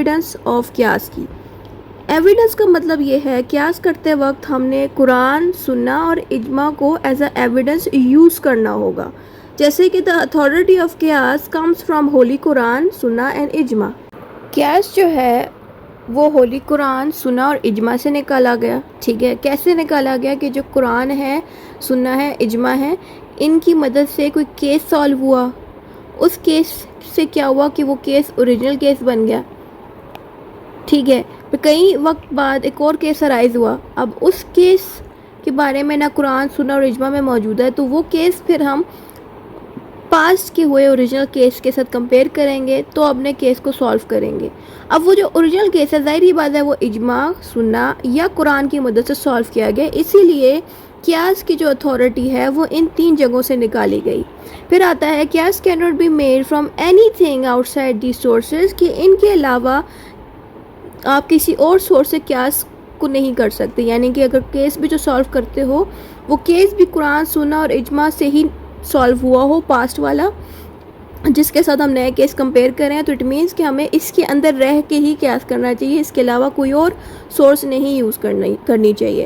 Evidence of قیاس کی۔ Evidence کا مطلب یہ ہے قیاس کرتے وقت ہم نے قرآن، سنہ اور اجماع کو ایز اے ایویڈنس یوز کرنا ہوگا، جیسے کہ the authority of قیاس comes from ہولی قرآن، سنہ اینڈ اجماع۔ قیاس جو ہے وہ ہولی قرآن، سنہ اور اجماع سے نکالا گیا، ٹھیک ہے۔ کیسے نکالا گیا کہ جو قرآن ہے، سنہ ہے، اجماع ہے، ان کی مدد سے کوئی کیس سالو ہوا، اس کیس سے کیا ہوا کہ وہ کیس اوریجنل کیس بن گیا، ٹھیک ہے۔ پھر کئی وقت بعد ایک اور کیس ارائز ہوا، اب اس کیس کے بارے میں نہ قرآن، سنہ اور اجماع میں موجود ہے، تو وہ کیس پھر ہم پاسٹ کے ہوئے اوریجنل کیس کے ساتھ کمپیئر کریں گے تو اپنے کیس کو سالو کریں گے۔ اب وہ جو اوریجنل کیس ہے، ظاہری بات ہے وہ اجماع، سنہ یا قرآن کی مدد سے سالو کیا گیا، اسی لیے قیاس کی جو اتھارٹی ہے وہ ان 3 جگہوں سے نکالی گئی۔ پھر آتا ہے قیاس can not be made from anything outside the sources, کہ ان کے علاوہ آپ کسی اور سورس سے قیاس کو نہیں کر سکتے، یعنی کہ اگر کیس بھی جو سالو کرتے ہو وہ کیس بھی قرآن، سنہ اور اجماع سے ہی سالو ہوا ہو، پاسٹ والا، جس کے ساتھ ہم نئے کیس کمپیئر کریں، تو اٹ مینس کہ ہمیں اس کے اندر رہ کے ہی قیاس کرنا چاہیے، اس کے علاوہ کوئی اور سورس نہیں یوز کرنی چاہیے۔